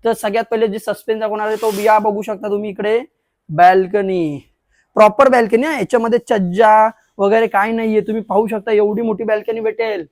तर सगळ्यात पहिले जे सस्पेन्स दाखवणार आहे तो बिया बघू शकता तुम्ही इकडे, बॅल्कनी, प्रॉपर बॅल्कनी आहे, याच्यामध्ये चज्जा वगैरे काय नाहीये, तुम्ही पाहू शकता एवढी मोठी बॅल्कनी भेटेल।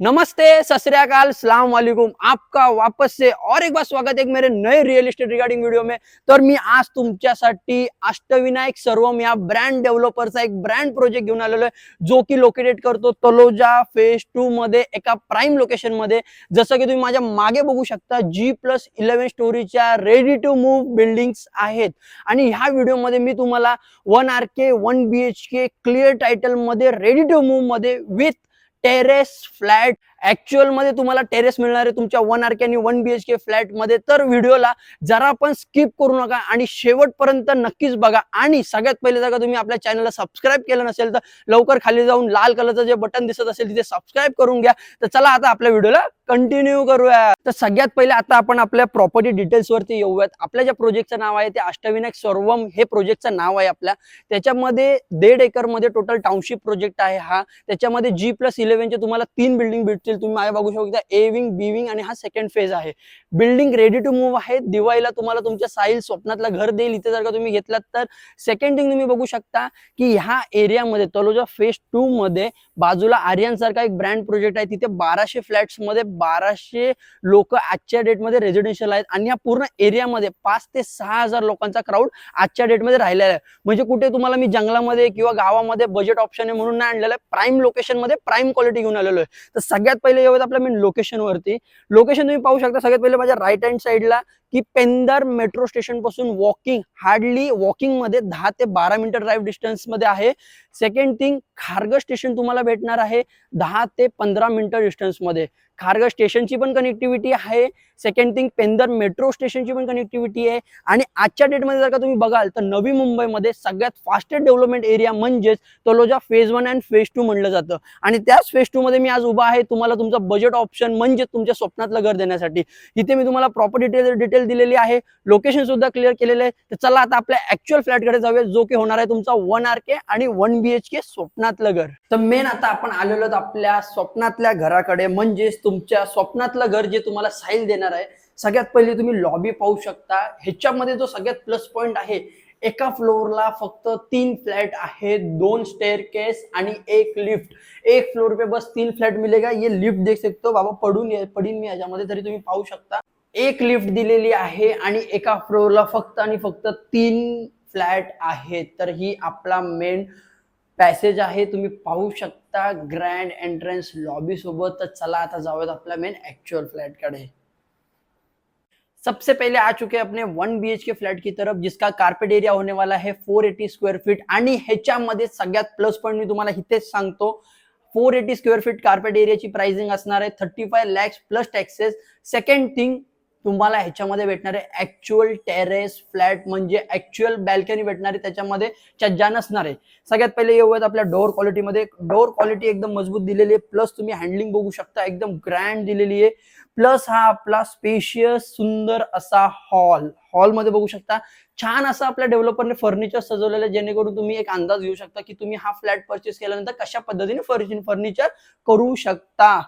नमस्ते, सत श्री अकाल, सलाम वालेकुम, आपका वापस से और एक बार स्वागत है मेरे नए रियल एस्टेट रिगार्डिंग वीडियो में। तर मी आज तुमच्यासाठी अष्टविनायक सर्वम या ब्रँड डेव्हलपरचा एक ब्रँड प्रोजेक्ट घेऊन आलेलो आहे, जो की लोकेटेड करतो तलोजा फेज 2 मध्ये एका प्राइम लोकेशन मध्ये। जसं की तुम्ही माझ्या मागे बघू शकता G+11 स्टोरीच्या रेडी टू मूव्ह बिल्डिंग्स आहेत। आणि ह्या व्हिडिओ मध्ये मी तुम्हाला 1 RK 1 BHK क्लिअर टायटल मध्ये रेडी टू मूव्ह मध्ये विथ टेरेस फ्लॅट, ऍक्च्युअल मध्ये तुम्हाला टेरेस मिळणार आहे तुमच्या 1 RK आणि 1 BHK फ्लॅट मध्ये। तर व्हिडिओला जरा पण स्किप करू नका आणि शेवटपर्यंत नक्कीच बघा। आणि सगळ्यात पहिले जर का तुम्ही आपल्या चॅनलला सबस्क्राईब केलं नसेल तर लवकर खाली जाऊन लाल कलरचं जे बटन दिसत असेल तिथे सबस्क्राईब करून घ्या। तर चला आता आपल्या व्हिडिओला कंटिन्यू करूया। तर सगळ्यात पहिले आता आपण आपल्या प्रॉपर्टी डिटेल्स वरती येऊयात। आपल्या ज्या प्रोजेक्टचं नाव आहे ते अष्टविनायक सर्वम हे प्रोजेक्टचं नाव आहे आपल्या। त्याच्यामध्ये 1.5 एकर मध्ये टोटल टाउनशिप प्रोजेक्ट आहे हा। त्याच्यामध्ये G+11 चे तुम्हाला 3 बिल्डिंग भेटतील, तुम्ही माझ्या बघू शकता, ए विंग, बी विंग आणि हा सेकंड फेज आहे। बिल्डिंग रेडी टू मूव्ह आहे, दिवाळीला तुम्हाला तुमच्या साईल स्वप्नातलं घर देईल इथे जर का तुम्ही घेतलात तर। सेकंड थिंग तुम्ही बघू शकता की ह्या एरियामध्ये तलोजा फेज 2 मध्ये बाजूला आर्यन सारखा एक ब्रँड प्रोजेक्ट आहे, तिथे 1200 फ्लॅट्स मध्ये 1200 लोक आजच्या डेट मध्ये रेजिडेन्शियल आहेत। आणि या पूर्ण एरियामध्ये 5 ते 6000 लोकांचा क्राऊड आजच्या डेट मध्ये राहिलेला आहे। म्हणजे कुठे तुम्हाला मी जंगलामध्ये किंवा गावामध्ये बजेट ऑप्शन आहे म्हणून नाही आणलेलं आहे, प्राइम लोकेशन मध्ये प्राइम क्वालिटी घेऊन आलेलो आहे। तर सगळ्यात पहिले येऊयात आपल्या मेन लोकेशन वरती। लोकेशन तुम्ही पाहू शकता सगळ्यात पहिले माझ्या राईट हँड साइडला की पेंदर मेट्रो स्टेशन पासून वॉकिंग, हार्डली वॉकिंग मध्ये 10 ते 12 मिनिट ड्राईव्ह डिस्टन्स मध्ये आहे। सेकंड थिंग, खारघर स्टेशन तुम्हाला भेटणार आहे 10 ते 15 मिनिट डिस्टन्स मध्ये। खारघर स्टेशनची पण कनेक्टिव्हिटी आहे। सेकंड थिंग, पेंदर मेट्रो स्टेशनची पण कनेक्टिव्हिटी आहे। आणि आजच्या डेट मध्ये जर का तुम्ही बघाल तर नवी मुंबईमध्ये सगळ्यात फास्टेस्ट डेव्हलपमेंट एरिया म्हणजेच तलोजा फेज 1 आणि फेज 2 म्हणलं जातं। आणि त्याच फेज 2 मध्ये मी आज उभा आहे तुम्हाला तुमचं बजेट ऑप्शन म्हणजे तुमच्या स्वप्नातलं घर देण्यासाठी। इथे मी तुम्हाला प्रॉपर्टी डिटेल दिलेली आहे, लोकेशन सुद्धा क्लिअर केलेलं आहे। तर चला आता आपल्या ऍक्च्युअल फ्लॅट कडे जाऊया, जो की होणार आहे तुमचा 1 RK आणि 1 BHK स्वप्नातलं घर। तर मेन आता आपण आलेलो आहोत आपल्या स्वप्नातल्या घराकडे, म्हणजे तुमच्या स्वप्नातलं घर जे तुम्हाला साईल देणार आहे। सगळ्यात पहिले तुम्ही लॉबी पाहू शकता। ह्याच्यामध्ये जो सगळ्यात प्लस पॉइंट आहे, एका फ्लोरला फक्त 3 फ्लॅट आहेत, 2 स्टेअरकेस आणि 1 लिफ्ट। एक फ्लोर पे बस 3 फ्लॅट मिलेगा। ये लिफ्ट देख सकते हो बाबा, पडीन मी याच्यामध्ये तरी तुम्ही पाहू शकता। एक लिफ्ट दिलेली आहे आणि एका फ्लोरला फक्त आणि फक्त 3 फ्लॅट आहेत। तर ही आपला मेन पॅसेज आहे, तुम्ही पाहू शकता ग्रँड एंट्रन्स लॉबी सोबत। तर चला आता जाऊयात आपल्या मेन एक्चुअल फ्लैट कडे। सबसे पहले आ चुके हैं अपने 1 BHK फ्लैट की तरफ, जिसका कारपेट एरिया होने वाला है 480 स्क्वेअर फीट। आणि ह्याच्यामध्ये सगळ्यात प्लस पॉइंट मी तुम्हाला इथेच सांगतो, 480 स्क्वेअर फीट कारपेट एरियाची प्राइसिंग असणार आहे 35 lakhs plus taxes. Second thing, तुम्हाला ह्याच्यामध्ये भेटणार आहे ऍक्च्युअल टेरेस फ्लॅट, म्हणजे ऍक्च्युअल बॅल्कनी भेटणार आहे, त्याच्यामध्ये चज्जा नसणार आहे। सगळ्यात पहिले येऊयात आपल्या डोअर क्वालिटीमध्ये। डोअर क्वालिटी एकदम मजबूत दिलेली आहे, प्लस तुम्ही हँडलिंग बघू शकता एकदम ग्रँड दिलेली आहे। प्लस हा आपला स्पेशियस सुंदर असा हॉल मध्ये बघू शकता छान असा आपल्या डेव्हलपरने फर्निचर सजवलेलं, जेणेकरून तुम्ही एक अंदाज घेऊ शकता की तुम्ही हा फ्लॅट परचेस केल्यानंतर कशा पद्धतीने फर्निचर करू शकता।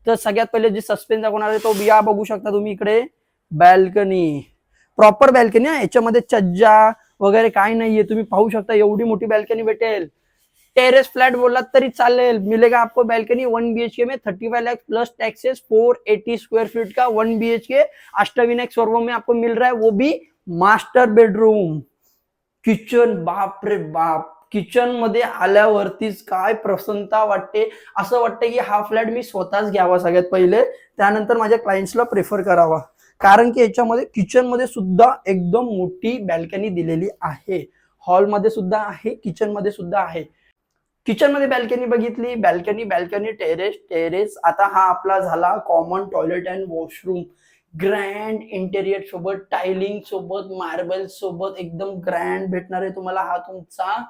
तर सगळ्यात पहिले जे सस्पेन्स दाखवणार आहे तो बिया बघू शकता तुम्ही इकडे, बॅल्कनी, प्रॉपर बॅल्कनी आहे, याच्यामध्ये चज्जा वगैरे काय नाहीये, तुम्ही पाहू शकता एवढी मोठी बॅल्कनी भेटेल। टेरेस फ्लैट बोला तरी चालेल, मिलेगा आपको बॅल्कनी 1 BHK में 35 lakh plus taxes, 480 square feet का 1 BHK अष्टविनायक सर्वम में आपको मिल रहा है, वो भी मास्टर बेडरूम। किचन, बाप रे बाप, किचन मध्ये आल्यावरतीच काय प्रसन्नता वाटते, असं वाटतं की हा फ्लॅट मी स्वतःच घ्यावा सगळ्यात पहिले, त्यानंतर माझ्या क्लायंट्सला प्रेफर करावा। कारण की याच्यामध्ये किचन मध्ये सुद्धा एकदम मोठी बॅल्कनी दिलेली आहे, हॉल मध्ये सुद्धा आहे, किचन मध्ये सुद्धा आहे। किचन मध्ये बॅल्कनी बघितली, बॅल्कनी टेरेस। आता हा आपला झाला common toilet and washroom, grand interior सोबत, टायलिंग सोबत, मार्बल सोबत एकदम ग्रँड भेटणार आहे तुम्हाला हा तुमचा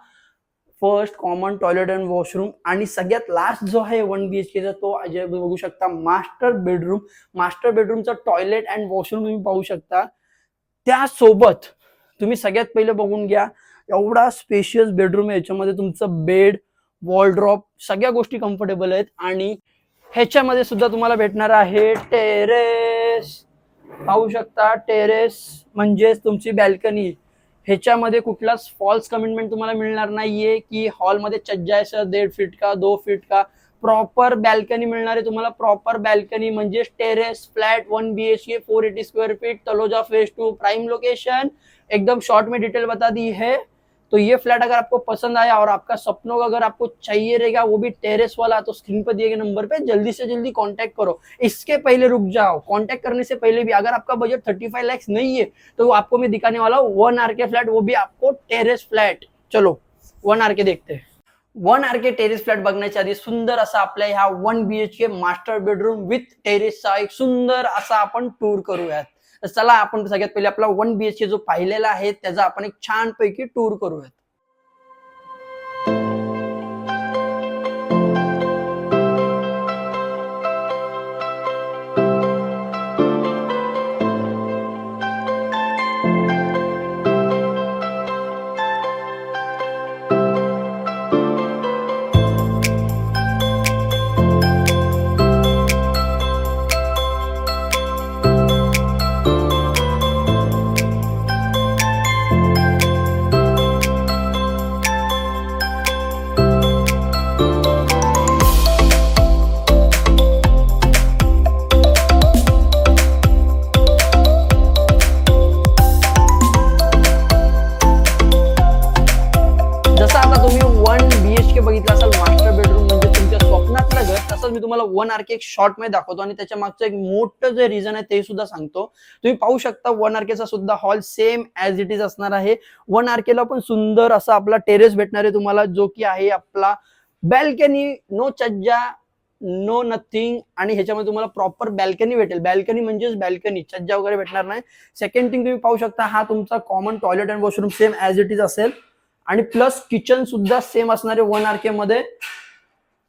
first common toilet and washroom. आणि सगळ्यात लास्ट जो आहे 1 BHK चा तो बघू शकता मास्टर बेडरूम। मास्टर बेडरूमचा टॉयलेट अँड वॉशरूम तुम्ही पाहू शकता। त्यासोबत तुम्ही सगळ्यात पहिले बघून घ्या एवढा स्पेशियस बेडरूम आहे याच्यामध्ये. तुमचं बेड, वॉलड्रॉप सगळ्या गोष्टी कम्फर्टेबल आहेत. आणि ह्याच्यामध्ये सुद्धा तुम्हाला भेटणार आहे टेरेस. पाहू शकता, टेरेस म्हणजेच तुमची बॅल्कनी. ह्याच्यामध्ये कुठलाच फॉल्स कमिटमेंट तुम्हाला मिळणार नाहीये की हॉलमध्ये छज्जा आहे सर 1.5 फीट का 2 फीट का. प्रॉपर बॅल्कनी मिळणार आहे तुम्हाला. प्रॉपर बॅल्कनी म्हणजे terrace flat 1 BHK 480 square feet, Taloja phase 2, prime location. एकदम शॉर्ट में डिटेल बता दी है. तो ये फ्लैट अगर आपको पसंद आया और आपका सपनों का अगर आपको चाहिए रहेगा वो भी टेरेस वाला, तो स्क्रीन पर दिए गए नंबर पे जल्दी से जल्दी कांटेक्ट करो. इसके पहले रुक जाओ, कांटेक्ट करने से पहले भी अगर आपका बजट 35 लाख नहीं है तो आपको मैं दिखाने वाला हूँ 1 RK फ्लैट, वो भी आपको टेरेस फ्लैट. चलो 1 RK देखते हैं. 1 RK टेरेस फ्लॅट बघण्याच्या आधी सुंदर असा आपल्या ह्या 1 BHK मास्टर बेडरूम विथ टेरेसचा एक सुंदर असा आपण टूर करूयात. तर चला आपण सगळ्यात पहिले आपला 1 BHK जो पाहिलेला आहे त्याचा आपण एक छान पैकी टूर करूयात. जसं आता तुम्ही 1 BHK बघितलं असाल मास्टर बेडरूम म्हणजे तुमच्या स्वप्नातलं घर, तसंच मी तुम्हाला 1 RK एक शॉर्ट मध्ये दाखवतो आणि त्याच्या मागचं एक मोठं जे रिझन आहे ते सुद्धा सांगतो. तुम्ही पाहू शकता 1 RK चा सुद्धा hall same as it is असणार आहे. 1 RK ला पण सुंदर असा आपला टेरेस भेटणार आहे तुम्हाला, जो की आहे आपला बॅल्कनी, नो छज्जा, नो नथिंग. आणि ह्याच्यामध्ये तुम्हाला प्रॉपर बॅल्कनी भेटेल. बॅल्कनी म्हणजेच बॅल्कनी, छज्जा वगैरे भेटणार नाही. सेकंड थिंग तुम्ही पाहू शकता, हा तुमचा common toilet and washroom same as it is असेल. आणि प्लस किचन सुद्धा सेम असणार आहे 1 RK मध्ये.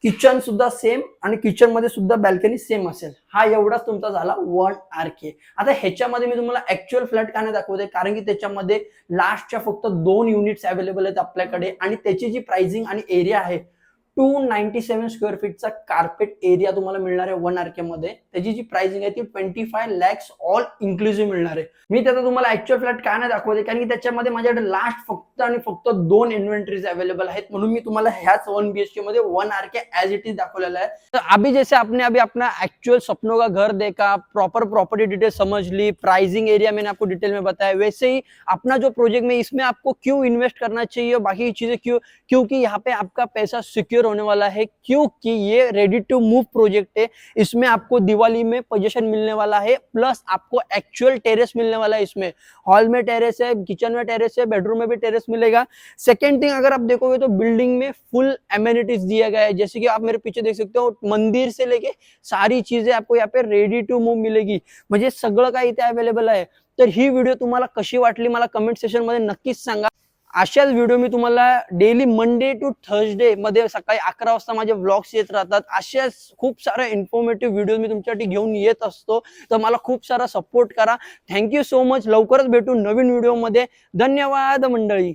किचन सुद्धा सेम आणि किचन मध्ये सुद्धा बॅल्कनी सेम असेल. हा एवढाच तुमचा झाला 1 RK. आता ह्याच्यामध्ये मी तुम्हाला ऍक्च्युअल फ्लॅट का नाही दाखवते, कारण की त्याच्यामध्ये लास्टच्या फक्त 2 युनिट्स अवेलेबल आहेत आपल्याकडे आणि त्याची जी प्राइसिंग आणि एरिया आहे 297 स्क्वेअर फीटचा कार्पेट एरिया तुम्हाला मिळणार आहे 1 RK मध्ये. त्याची जी प्राइसिंग आहे ती 25 lakhs ऑल इन्क्लुसिव्ह मिळणार आहे. मी त्याचा तुम्हाला ऍक्च्युअल फ्लॅट का नाही दाखवते, कारण की त्याच्यामध्ये माझ्याकडे लास्ट फक्त आणि फक्त 2 इन्व्हेंटरीज अवेलेबल आहेत, म्हणून मी तुम्हाला ह्याच 1 BHK मध्ये 1 RK ऍज इट इज दाखवलेला आहे. तर अभी जैसे आपने अभी अपना एक्चुअल सपनों का घर देखा, प्रॉपर प्रॉपर्टी डिटेल समझ ली, प्राइसिंग एरिया मैंने आपको डिटेल में बताया, वैसे ही अपना जो प्रोजेक्ट में इसमें आपको क्यों इन्वेस्ट करना चाहिए, बाकी चीजें क्यों, क्योंकि यहाँ पे आपका पैसा सिक्योर होने वाला है, क्योंकि ये रेडी टू मूव प्रोजेक्ट है. इसमें आपको दिवाली में पोजीशन मिलने वाला है, प्लस आपको एक्चुअल टेरेस मिलने वाला है. इसमें हॉल में टेरेस है, किचन में टेरेस है, बेडरूम में भी टेरेस मिलेगा. सेकेंड थिंग, अगर आप देखोगे तो बिल्डिंग में फुल एमेनिटीज दिया गया है. जैसे कि आप मेरे पीछे देख सकते हो, मंदिर से लेके सारी चीजें आपको यहाँ पे रेडी टू मूव मिलेगी. म्हणजे सगळं काही इथे अवेलेबल आहे. तर ही व्हिडिओ तुम्हाला कशी वाटली मला कमेंट सेक्शन मध्ये नक्कीच सांगा. अशाच व्हिडिओ मी तुम्हाला डेली मंडे टू थर्सडे मध्ये सकाळी 11 वाजता माझे व्लॉग्स येत राहतात. अशाच खूप सारे इन्फॉर्मेटिव्ह व्हिडिओ मी तुमच्यासाठी घेऊन येत असतो. तर मला खूप सारा सपोर्ट करा. Thank you so much. लवकरच भेटू नवीन व्हिडिओ मध्ये. धन्यवाद मंडळी.